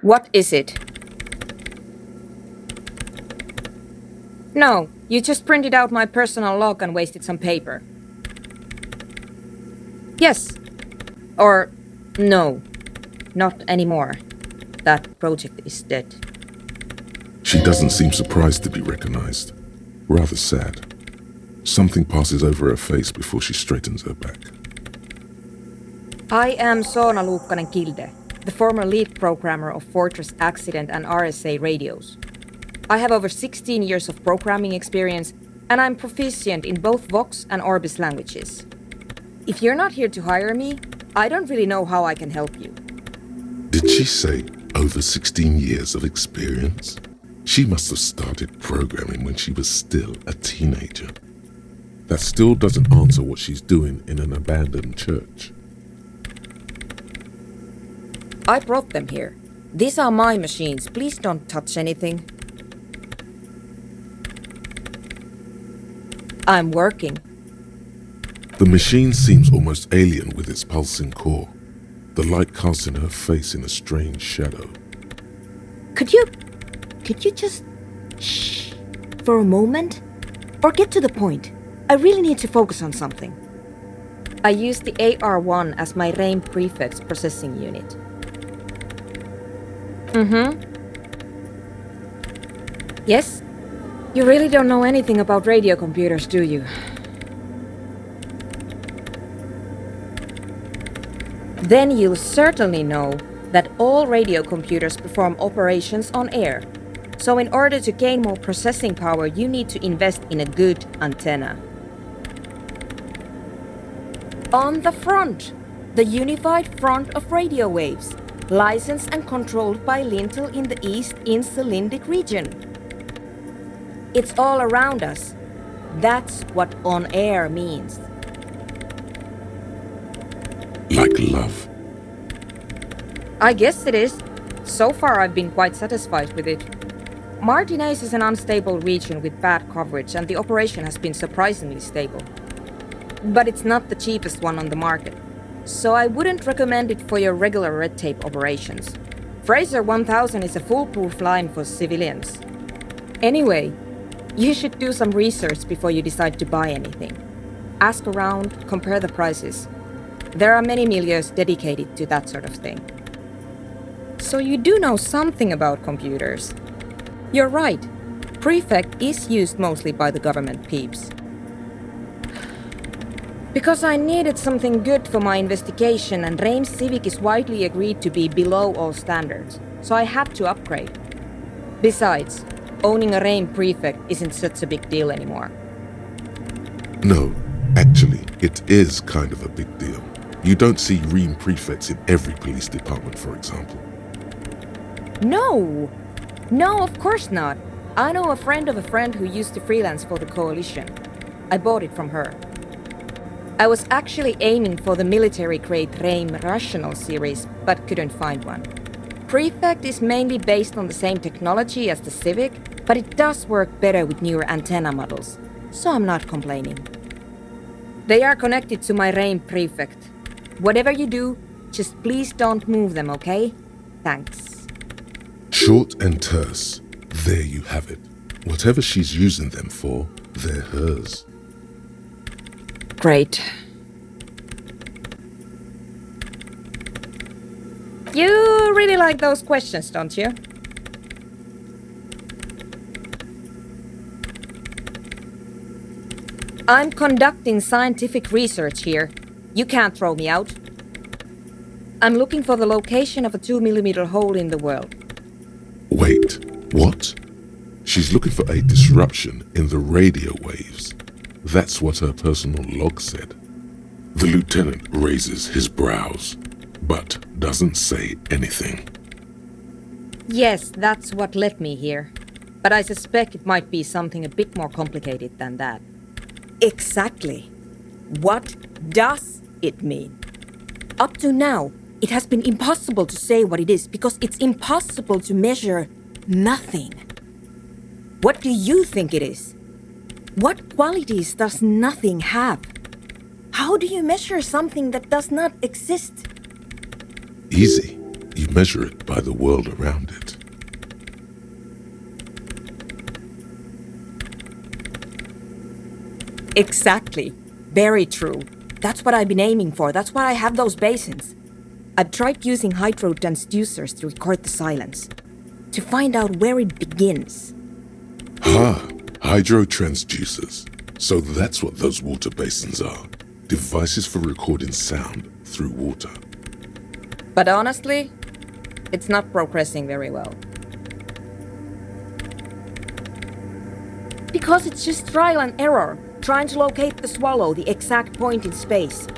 What is it? No, you just printed out my personal log and wasted some paper. Yes. Or no. Not anymore. That project is dead. She doesn't seem surprised to be recognized. Rather sad. Something passes over her face before she straightens her back. I am Soona Luukkanen-Kilde, the former lead programmer of Fortress Accident and RSA radios. I have over 16 years of programming experience, and I'm proficient in both Vox and Orbis languages. If you're not here to hire me, I don't really know how I can help you. Did she say over 16 years of experience? She must have started programming when she was still a teenager. That still doesn't answer what she's doing in an abandoned church. I brought them here. These are my machines. Please don't touch anything. I'm working. The machine seems almost alien with its pulsing core, the light casting her face in a strange shadow. Could you just shh for a moment? Or get to the point? I really need to focus on something. I use the AR1 as my RAIN prefix processing unit. Yes? You really don't know anything about radio computers, do you? Then you'll certainly know that all radio computers perform operations on air. So in order to gain more processing power, you need to invest in a good antenna. On the front, the unified front of radio waves, licensed and controlled by Lintel in the East Insulindic region. It's all around us. That's what on air means. Like love. I guess it is. So far I've been quite satisfied with it. Martinez is an unstable region with bad coverage and the operation has been surprisingly stable. But it's not the cheapest one on the market. So I wouldn't recommend it for your regular red tape operations. Fraser 1000 is a foolproof line for civilians. Anyway, you should do some research before you decide to buy anything. Ask around, compare the prices. There are many milieus dedicated to that sort of thing. So you do know something about computers. You're right. Prefect is used mostly by the government peeps. Because I needed something good for my investigation and RAIN Civic is widely agreed to be below all standards, so I had to upgrade. Besides, owning a RAIN prefect isn't such a big deal anymore. No, actually, it is kind of a big deal. You don't see RAIN prefects in every police department, for example. No, of course not. I know a friend of a friend who used to freelance for the coalition. I bought it from her. I was actually aiming for the military-grade RAIN Rational series, but couldn't find one. Prefect is mainly based on the same technology as the Civic, but it does work better with newer antenna models, so I'm not complaining. They are connected to my RAIN Prefect. Whatever you do, just please don't move them, okay? Thanks. Short and terse. There you have it. Whatever she's using them for, they're hers. Great. You really like those questions, don't you? I'm conducting scientific research here. You can't throw me out. I'm looking for the location of a 2mm hole in the world. Wait, what? She's looking for a disruption in the radio waves. That's what her personal log said. The lieutenant raises his brows, but doesn't say anything. Yes, that's what led me here. But I suspect it might be something a bit more complicated than that. Exactly. What does it mean? Up to now, it has been impossible to say what it is because it's impossible to measure nothing. What do you think it is? What qualities does nothing have? How do you measure something that does not exist? Easy. You measure it by the world around it. Exactly. Very true. That's what I've been aiming for. That's why I have those basins. I've tried using hydro transducers to record the silence, to find out where it begins. Hydro transducers. So that's what those water basins are. Devices for recording sound through water. But honestly, it's not progressing very well. Because it's just trial and error, trying to locate the swallow, the exact point in space.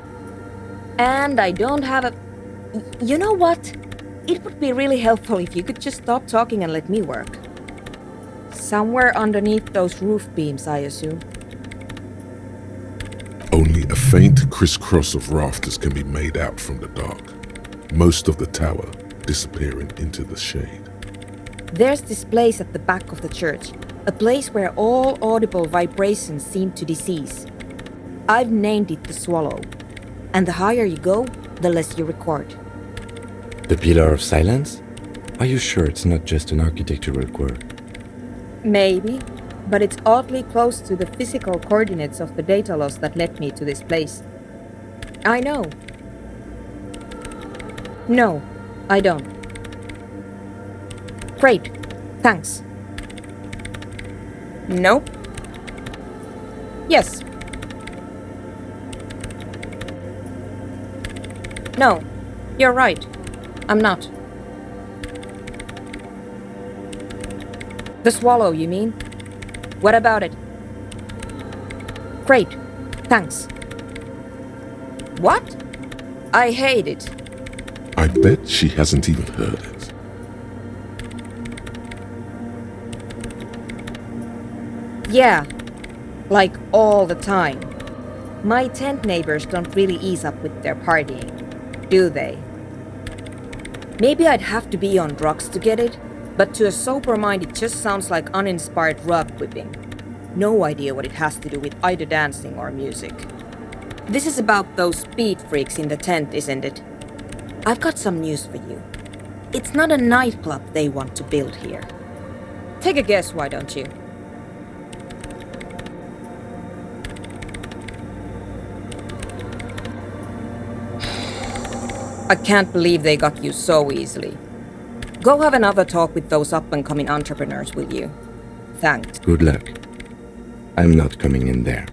And I don't have a... You know what? It would be really helpful if you could just stop talking and let me work. Somewhere underneath those roof beams, I assume. Only a faint crisscross of rafters can be made out from the dark, most of the tower disappearing into the shade. There's this place at the back of the church, a place where all audible vibrations seem to decease. I've named it the Swallow, and the higher you go, the less you record. The Pillar of Silence? Are you sure it's not just an architectural quirk? Maybe, but it's oddly close to the physical coordinates of the data loss that led me to this place. I know. No, I don't. Great, thanks. Nope. Yes. No, you're right. I'm not. The Swallow, you mean? What about it? Great, thanks. What? I hate it. I bet she hasn't even heard it. Yeah, like all the time. My tent neighbors don't really ease up with their partying, do they? Maybe I'd have to be on drugs to get it, but to a sober mind it just sounds like uninspired rug whipping. No idea what it has to do with either dancing or music. This is about those speed freaks in the tent, isn't it? I've got some news for you. It's not a nightclub they want to build here. Take a guess, why don't you? I can't believe they got you so easily. Go have another talk with those up-and-coming entrepreneurs, will you? Thanks. Good luck. I'm not coming in there.